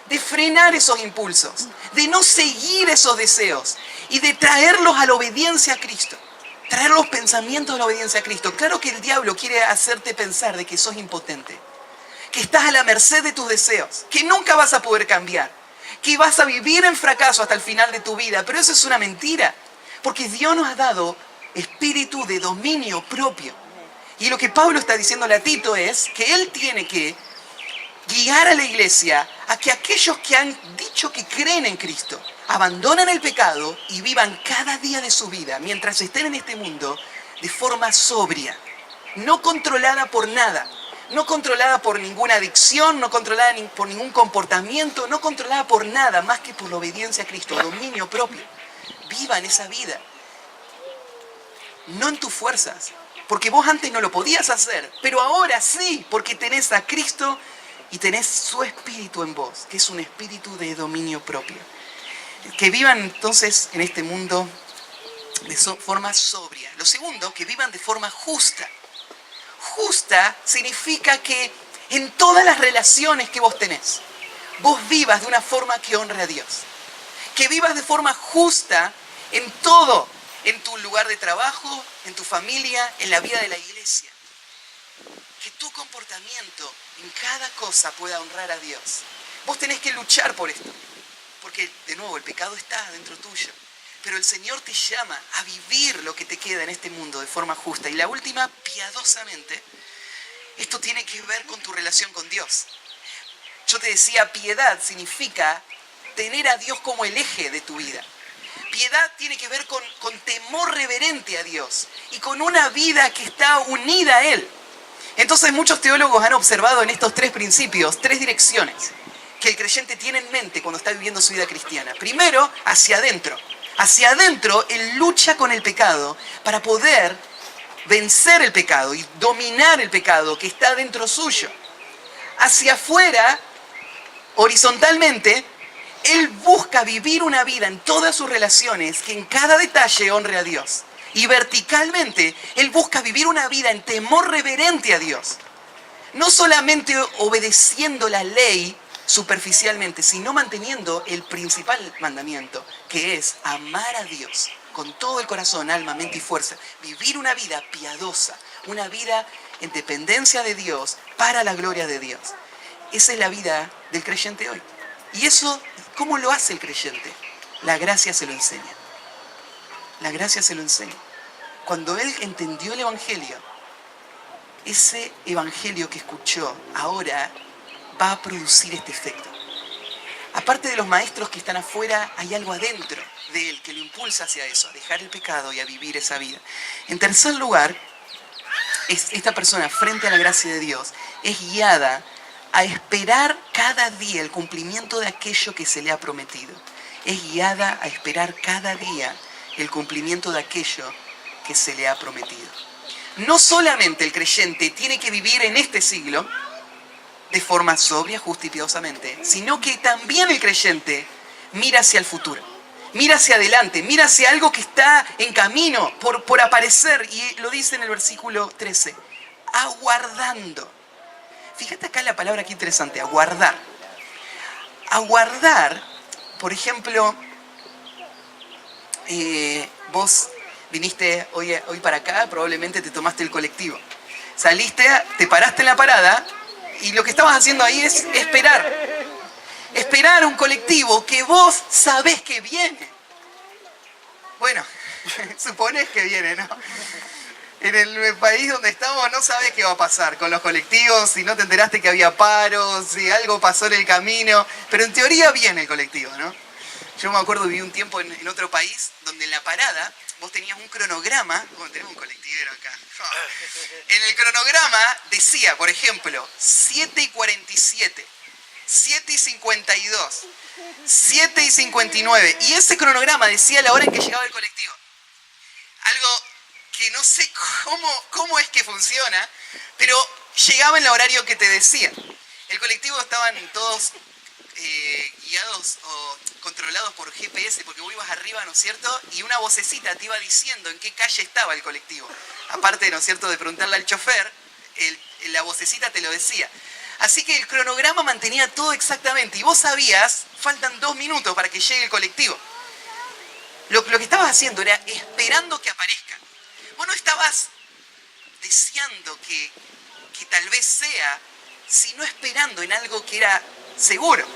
[SPEAKER 1] de frenar esos impulsos, de no seguir esos deseos y de traerlos a la obediencia a Cristo, traer los pensamientos a la obediencia a Cristo. Claro que el diablo quiere hacerte pensar de que sos impotente, que estás a la merced de tus deseos, que nunca vas a poder cambiar, que vas a vivir en fracaso hasta el final de tu vida, pero eso es una mentira, porque Dios nos ha dado espíritu de dominio propio. Y lo que Pablo está diciéndole a Tito es que él tiene que guiar a la iglesia a que aquellos que han dicho que creen en Cristo abandonen el pecado y vivan cada día de su vida mientras estén en este mundo de forma sobria, no controlada por nada, no controlada por ninguna adicción, no controlada por ningún comportamiento, no controlada por nada más que por la obediencia a Cristo, dominio propio. Vivan esa vida, no en tus fuerzas, porque vos antes no lo podías hacer, pero ahora sí, porque tenés a Cristo y tenés su espíritu en vos, que es un espíritu de dominio propio. Que vivan entonces en este mundo de forma sobria. Lo segundo, que vivan de forma justa. Justa significa que en todas las relaciones que vos tenés, vos vivas de una forma que honre a Dios. Que vivas de forma justa en todo, en tu lugar de trabajo, en tu familia, en la vida de la iglesia. Que tu comportamiento en cada cosa pueda honrar a Dios. Vos tenés que luchar por esto, porque de nuevo el pecado está dentro tuyo. Pero el Señor te llama a vivir lo que te queda en este mundo de forma justa. Y la última, piadosamente, esto tiene que ver con tu relación con Dios. Yo te decía, piedad significa tener a Dios como el eje de tu vida. Piedad tiene que ver con temor reverente a Dios y con una vida que está unida a Él. Entonces muchos teólogos han observado en estos tres principios, tres direcciones que el creyente tiene en mente cuando está viviendo su vida cristiana. Primero, hacia adentro. Hacia adentro, él lucha con el pecado para poder vencer el pecado y dominar el pecado que está dentro suyo. Hacia afuera, horizontalmente, él busca vivir una vida en todas sus relaciones que en cada detalle honre a Dios. Y verticalmente, él busca vivir una vida en temor reverente a Dios. No solamente obedeciendo la ley superficialmente, sino manteniendo el principal mandamiento, que es amar a Dios con todo el corazón, alma, mente y fuerza. Vivir una vida piadosa, una vida en dependencia de Dios, para la gloria de Dios. Esa es la vida del creyente hoy. Y eso, ¿cómo lo hace el creyente? La gracia se lo enseña. La gracia se lo enseña. Cuando él entendió el Evangelio, ese Evangelio que escuchó ahora va a producir este efecto. Aparte de los maestros que están afuera, hay algo adentro de él que lo impulsa hacia eso, a dejar el pecado y a vivir esa vida. En tercer lugar, esta persona frente a la gracia de Dios es guiada a esperar cada día el cumplimiento de aquello que se le ha prometido. Es guiada a esperar cada día el cumplimiento de aquello que se le ha prometido. No solamente el creyente tiene que vivir en este siglo de forma sobria, justa y piadosamente, sino que también el creyente mira hacia el futuro, mira hacia adelante, mira hacia algo que está en camino por aparecer, y lo dice en el versículo 13, aguardando. Fíjate acá la palabra que interesante, aguardar. Aguardar, por ejemplo, vos viniste hoy para acá, probablemente te tomaste el colectivo. Saliste, te paraste en la parada y lo que estabas haciendo ahí es esperar. Esperar un colectivo que vos sabés que viene. Bueno, suponés que viene, ¿no? En el país donde estamos no sabés qué va a pasar con los colectivos, si no te enteraste que había paros, si algo pasó en el camino, pero en teoría viene el colectivo, ¿no? Yo me acuerdo, viví un tiempo en otro país donde en la parada vos tenías un cronograma, bueno, tenemos un colectivero acá. En el cronograma decía, por ejemplo, 7:47, 7:52, 7:59, y ese cronograma decía la hora en que llegaba el colectivo. Algo que no sé cómo es que funciona, pero llegaba en el horario que te decía. El colectivo estaban todos guiados o controlados por GPS, porque vos ibas arriba, ¿no es cierto? Y una vocecita te iba diciendo en qué calle estaba el colectivo. Aparte, ¿no es cierto?, de preguntarle al chofer, la vocecita te lo decía. Así que el cronograma mantenía todo exactamente, y vos sabías, faltan 2 minutos para que llegue el colectivo. Lo que estabas haciendo era esperando que aparezca. Vos no estabas deseando que tal vez sea, sino esperando en algo que era seguro.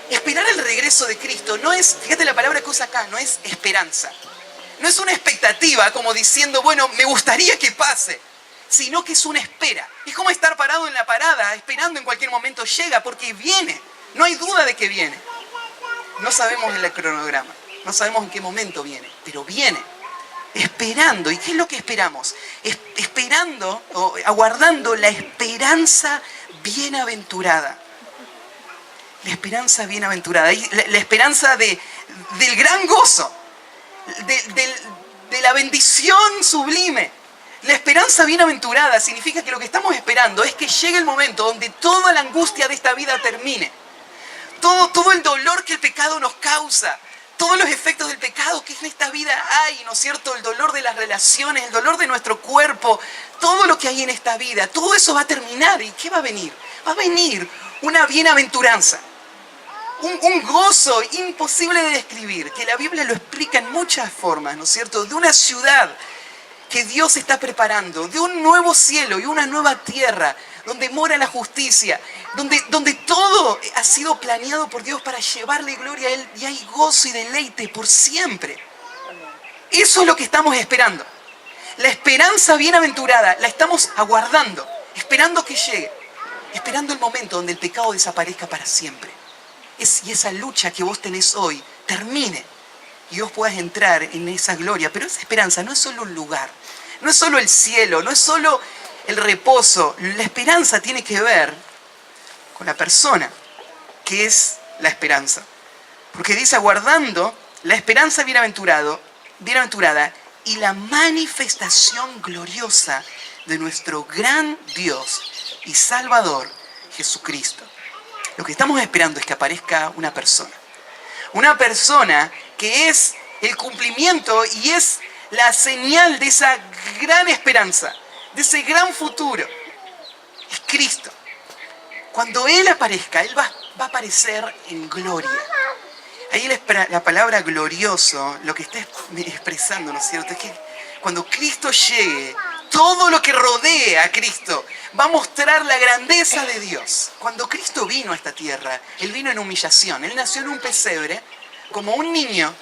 [SPEAKER 1] Esperar el regreso de Cristo no es, fíjate la palabra que usa acá, no es esperanza. No es una expectativa como diciendo, bueno, me gustaría que pase, sino que es una espera. Es como estar parado en la parada, esperando en cualquier momento llega, porque viene. No hay duda de que viene. No sabemos el cronograma, no sabemos en qué momento viene, pero viene. Esperando. ¿Y qué es lo que esperamos? Esperando o aguardando la esperanza bienaventurada. La esperanza bienaventurada. La esperanza del gran gozo. De la bendición sublime. La esperanza bienaventurada significa que lo que estamos esperando es que llegue el momento donde toda la angustia de esta vida termine. Todo el dolor que el pecado nos causa, todos los efectos del pecado que en esta vida hay, ¿no es cierto? El dolor de las relaciones, el dolor de nuestro cuerpo, todo lo que hay en esta vida, todo eso va a terminar. ¿Y qué va a venir? Va a venir una bienaventuranza, un gozo imposible de describir, que la Biblia lo explica en muchas formas, ¿no es cierto? De una ciudad que Dios está preparando, de un nuevo cielo y una nueva tierra, donde mora la justicia, donde todo ha sido planeado por Dios para llevarle gloria a Él, y hay gozo y deleite por siempre. Eso es lo que estamos esperando. La esperanza bienaventurada la estamos aguardando, esperando que llegue, esperando el momento donde el pecado desaparezca para siempre. Y esa lucha que vos tenés hoy termine y vos puedas entrar en esa gloria. Pero esa esperanza no es solo un lugar, no es solo el cielo, no es solo el reposo. La esperanza tiene que ver con la persona, que es la esperanza. Porque dice, aguardando la esperanza bienaventurada y la manifestación gloriosa de nuestro gran Dios y Salvador, Jesucristo. Lo que estamos esperando es que aparezca una persona. Una persona que es el cumplimiento y es la señal de esa gran esperanza, de ese gran futuro. Es Cristo. Cuando Él aparezca, Él va a aparecer en gloria. Ahí la palabra glorioso, lo que está expresando, ¿no es cierto? Es que cuando Cristo llegue, todo lo que rodea a Cristo va a mostrar la grandeza de Dios. Cuando Cristo vino a esta tierra, Él vino en humillación. Él nació en un pesebre, como un niño,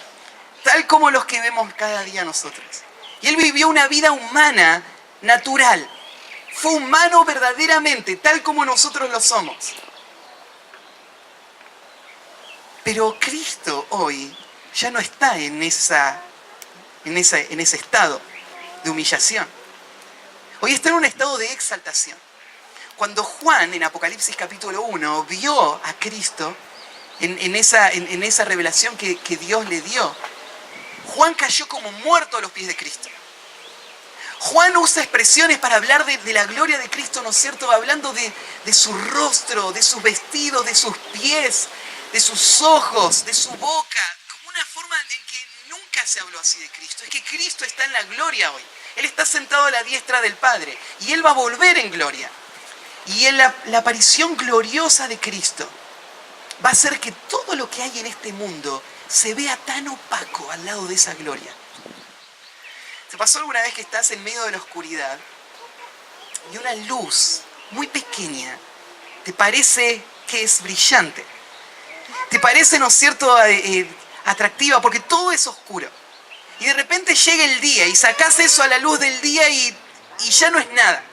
[SPEAKER 1] tal como los que vemos cada día nosotros. Y Él vivió una vida humana, natural. Fue humano verdaderamente, tal como nosotros lo somos. Pero Cristo hoy ya no está en ese estado de humillación. Hoy está en un estado de exaltación. Cuando Juan, en Apocalipsis capítulo 1, vio a Cristo en esa revelación que Dios le dio, Juan cayó como muerto a los pies de Cristo. Juan usa expresiones para hablar de la gloria de Cristo, ¿no es cierto? Hablando de su rostro, de sus vestidos, de sus pies, de sus ojos, de su boca, como una forma en que nunca se habló así de Cristo. Es que Cristo está en la gloria hoy. Él está sentado a la diestra del Padre y Él va a volver en gloria. Y en la aparición gloriosa de Cristo va a hacer que todo lo que hay en este mundo se vea tan opaco al lado de esa gloria. ¿Te pasó alguna vez que estás en medio de la oscuridad y una luz muy pequeña te parece que es brillante? Te parece, ¿no es cierto?, atractiva porque todo es oscuro. Y de repente llega el día y sacás eso a la luz del día y ya no es nada.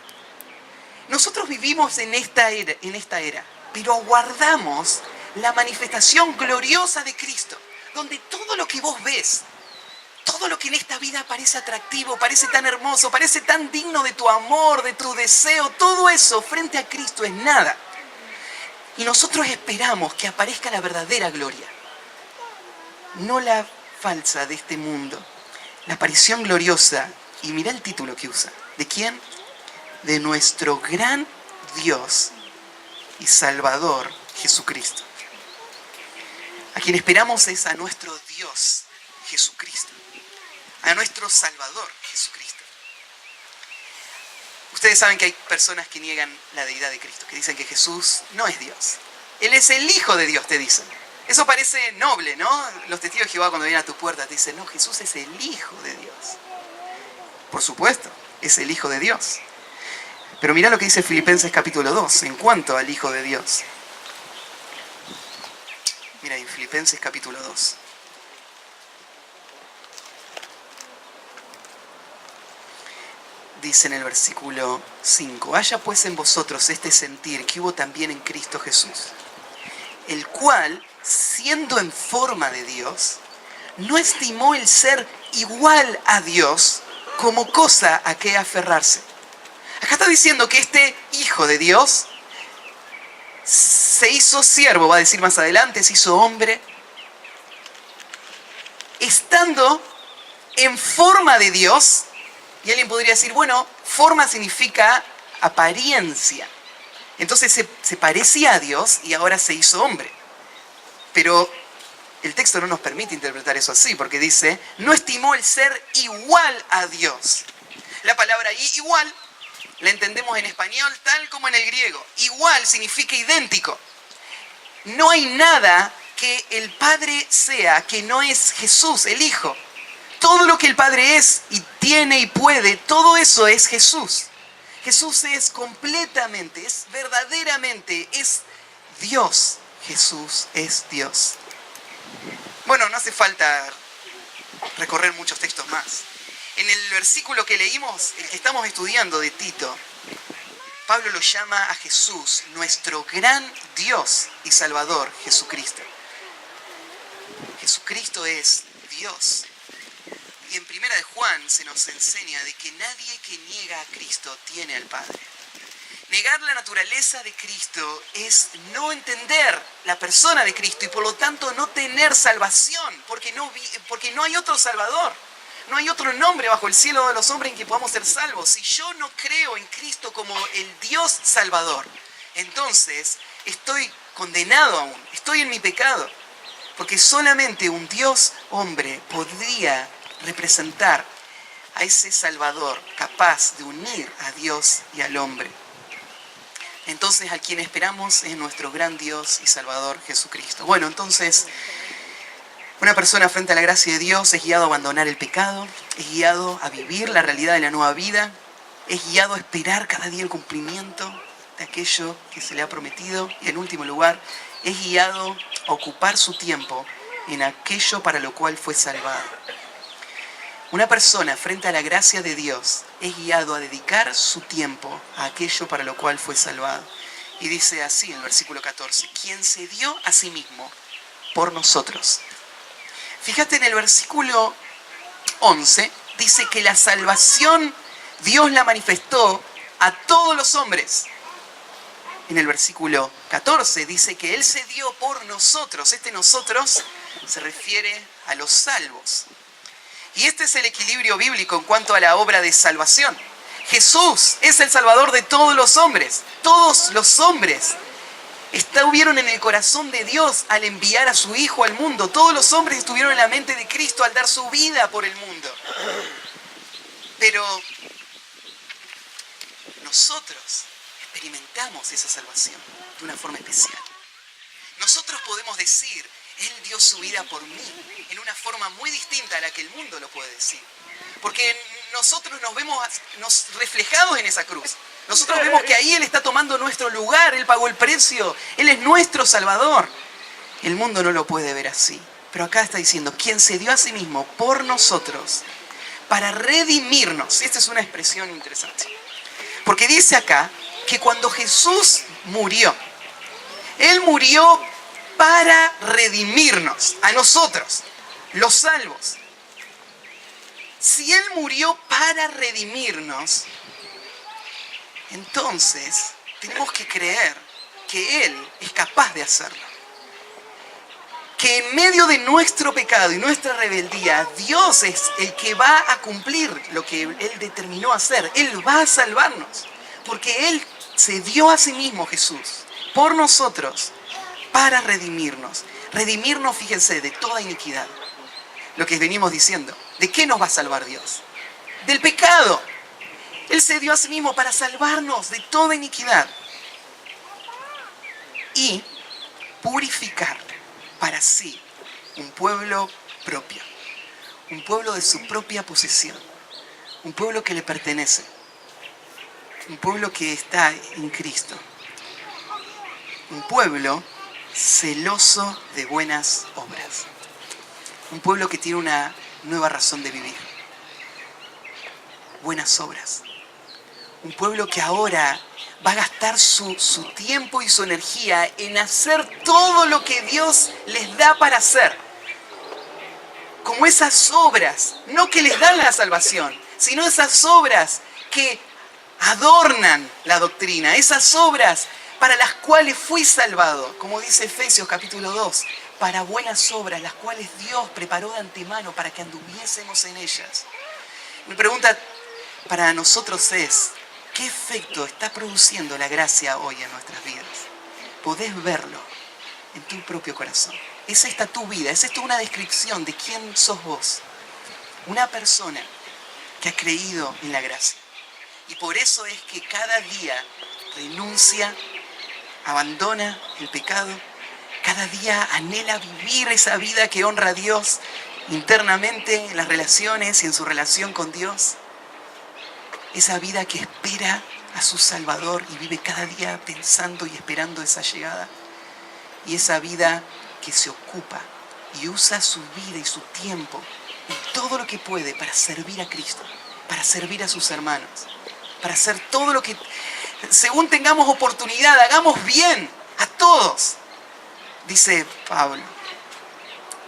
[SPEAKER 1] Nosotros vivimos en esta era, pero aguardamos la manifestación gloriosa de Cristo, donde todo lo que vos ves, todo lo que en esta vida parece atractivo, parece tan hermoso, parece tan digno de tu amor, de tu deseo, todo eso frente a Cristo es nada. Y nosotros esperamos que aparezca la verdadera gloria, no la falsa de este mundo. La aparición gloriosa, y mira el título que usa. ¿De quién? De nuestro gran Dios y Salvador Jesucristo. A quien esperamos es a nuestro Dios Jesucristo, a nuestro Salvador Jesucristo. Ustedes saben que hay personas que niegan la deidad de Cristo, que dicen que Jesús no es Dios. Él es el Hijo de Dios, te dicen. Eso parece noble, ¿no? Los testigos de Jehová cuando vienen a tu puerta te dicen, no, Jesús es el Hijo de Dios. Por supuesto, es el Hijo de Dios. Pero mirá lo que dice Filipenses capítulo 2 en cuanto al Hijo de Dios. Mira, en Filipenses capítulo 2. Dice en el versículo 5, haya pues en vosotros este sentir que hubo también en Cristo Jesús, el cual, siendo en forma de Dios, no estimó el ser igual a Dios como cosa a que aferrarse. Acá está diciendo que este Hijo de Dios se hizo siervo, va a decir más adelante, se hizo hombre, estando en forma de Dios, Y alguien podría decir, bueno, forma significa apariencia. Entonces se parecía a Dios y ahora se hizo hombre. Pero el texto no nos permite interpretar eso así, porque dice, no estimó el ser igual a Dios. La palabra igual la entendemos en español tal como en el griego. Igual significa idéntico. No hay nada que el Padre sea que no es Jesús, el Hijo. Todo lo que el Padre es y tiene y puede, todo eso es Jesús. Jesús es completamente, es verdaderamente, es Dios. Jesús es Dios. Bueno, no hace falta recorrer muchos textos más. En el versículo que leímos, el que estamos estudiando de Tito, Pablo lo llama a Jesús, nuestro gran Dios y Salvador, Jesucristo. Jesucristo es Dios. Y en Primera de Juan se nos enseña de que nadie que niega a Cristo tiene al Padre. Negar la naturaleza de Cristo es no entender la persona de Cristo y por lo tanto no tener salvación, porque no hay otro Salvador. No hay otro nombre bajo el cielo de los hombres en que podamos ser salvos. Si yo no creo en Cristo como el Dios Salvador, entonces estoy condenado aún, estoy en mi pecado. Porque solamente un Dios hombre podría representar a ese Salvador capaz de unir a Dios y al hombre. Entonces a quien esperamos es nuestro gran Dios y Salvador Jesucristo. Bueno, entonces una persona frente a la gracia de Dios es guiado a abandonar el pecado, es guiado a vivir la realidad de la nueva vida, es guiado a esperar cada día el cumplimiento de aquello que se le ha prometido y en último lugar es guiado a ocupar su tiempo en aquello para lo cual fue salvado. Una persona frente a la gracia de Dios es guiado a dedicar su tiempo a aquello para lo cual fue salvado. Y dice así en el versículo 14, quien se dio a sí mismo por nosotros. Fíjate en el versículo 11, dice que la salvación Dios la manifestó a todos los hombres. En el versículo 14 dice que Él se dio por nosotros. Este nosotros se refiere a los salvos. Y este es el equilibrio bíblico en cuanto a la obra de salvación. Jesús es el Salvador de todos los hombres. Todos los hombres estuvieron en el corazón de Dios al enviar a su Hijo al mundo. Todos los hombres estuvieron en la mente de Cristo al dar su vida por el mundo. Pero nosotros experimentamos esa salvación de una forma especial. Nosotros podemos decir, Él dio su vida por mí, en una forma muy distinta a la que el mundo lo puede decir. Porque nosotros nos vemos reflejados en esa cruz. Nosotros vemos que ahí Él está tomando nuestro lugar, Él pagó el precio, Él es nuestro Salvador. El mundo no lo puede ver así. Pero acá está diciendo, quien se dio a sí mismo por nosotros, para redimirnos. Esta es una expresión interesante. Porque dice acá que cuando Jesús murió, Él murió para redimirnos, a nosotros, los salvos. Si Él murió para redimirnos, entonces tenemos que creer que Él es capaz de hacerlo. Que en medio de nuestro pecado y nuestra rebeldía, Dios es el que va a cumplir lo que Él determinó hacer. Él va a salvarnos, porque Él se dio a sí mismo, Jesús, por nosotros, para redimirnos. Redimirnos, fíjense, de toda iniquidad. Lo que venimos diciendo. ¿De qué nos va a salvar Dios? Del pecado. Él se dio a sí mismo para salvarnos de toda iniquidad. Y purificar para sí un pueblo propio. Un pueblo de su propia posesión. Un pueblo que le pertenece. Un pueblo que está en Cristo. Un pueblo celoso de buenas obras. Un pueblo que tiene una nueva razón de vivir. Buenas obras. Un pueblo que ahora va a gastar su tiempo y su energía en hacer todo lo que Dios les da para hacer. Como esas obras, no que les dan la salvación, sino esas obras que adornan la doctrina, esas obras para las cuales fui salvado, como dice Efesios capítulo 2, para buenas obras, las cuales Dios preparó de antemano para que anduviésemos en ellas. Me pregunta, para nosotros es: ¿qué efecto está produciendo la gracia hoy en nuestras vidas? Podés verlo en tu propio corazón. Es esta tu vida, es esto una descripción de quién sos vos. Una persona que ha creído en la gracia. Y por eso es que cada día renuncia, abandona el pecado, cada día anhela vivir esa vida que honra a Dios internamente en las relaciones y en su relación con Dios. Esa vida que espera a su Salvador y vive cada día pensando y esperando esa llegada. Y esa vida que se ocupa y usa su vida y su tiempo en todo lo que puede para servir a Cristo, para servir a sus hermanos, para hacer todo lo que, según tengamos oportunidad, hagamos bien a todos. Dice Pablo,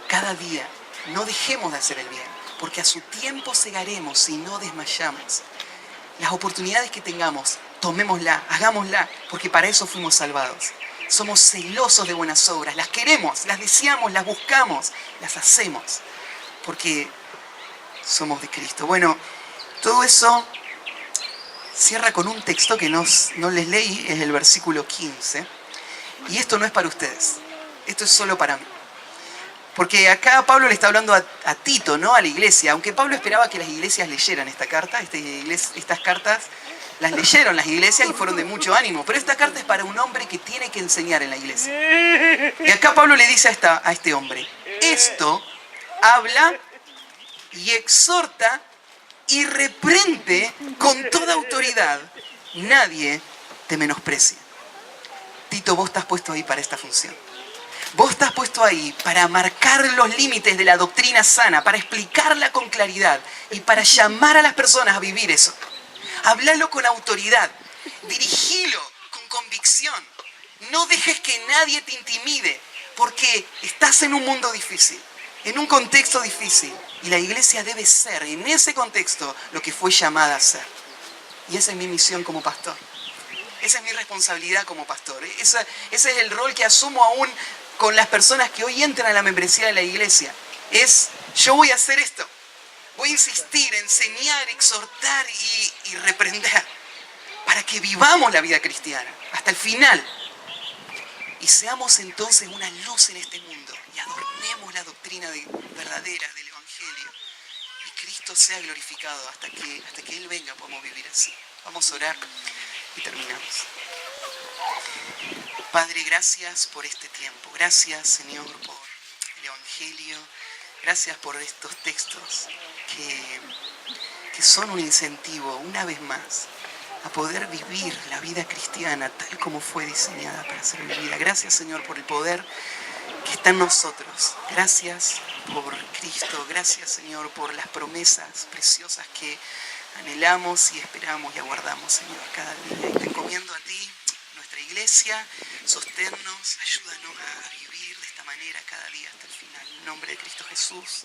[SPEAKER 1] cada día no dejemos de hacer el bien, porque a su tiempo segaremos si no desmayamos. Las oportunidades que tengamos, tomémosla, hagámosla, porque para eso fuimos salvados. Somos celosos de buenas obras, las queremos, las deseamos, las buscamos, las hacemos, porque somos de Cristo. Bueno, todo eso cierra con un texto que no les leí, es el versículo 15. Y esto no es para ustedes, esto es solo para mí. Porque acá Pablo le está hablando a Tito, ¿no? A la iglesia. Aunque Pablo esperaba que las iglesias leyeran esta carta, estas cartas las leyeron las iglesias y fueron de mucho ánimo. Pero esta carta es para un hombre que tiene que enseñar en la iglesia. Y acá Pablo le dice a este hombre: esto habla y exhorta y reprende con toda autoridad. Nadie te menosprecia. Tito, vos estás puesto ahí para esta función. Vos estás puesto ahí para marcar los límites de la doctrina sana, para explicarla con claridad y para llamar a las personas a vivir eso. Hablalo con autoridad, dirigilo con convicción. No dejes que nadie te intimide, porque estás en un mundo difícil, en un contexto difícil. Y la iglesia debe ser, en ese contexto, lo que fue llamada a ser. Y esa es mi misión como pastor. Esa es mi responsabilidad como pastor. Ese es el rol que asumo aún con las personas que hoy entran a la membresía de la iglesia. Yo voy a hacer esto. Voy a insistir, enseñar, exhortar y reprender para que vivamos la vida cristiana hasta el final. Y seamos entonces una luz en este mundo y adornemos la doctrina verdadera del Evangelio. Y Cristo sea glorificado hasta que Él venga, podamos vivir así. Vamos a orar y terminamos. Padre, gracias por este tiempo. Gracias, Señor, por el Evangelio. Gracias por estos textos que son un incentivo, una vez más, a poder vivir la vida cristiana tal como fue diseñada para ser vivida. Gracias, Señor, por el poder que está en nosotros. Gracias por Cristo. Gracias, Señor, por las promesas preciosas que anhelamos y esperamos y aguardamos, Señor, cada día. Y te encomiendo a ti, nuestra iglesia, sosténnos, ayúdanos a vivir de esta manera cada día hasta el final. En nombre de Cristo Jesús.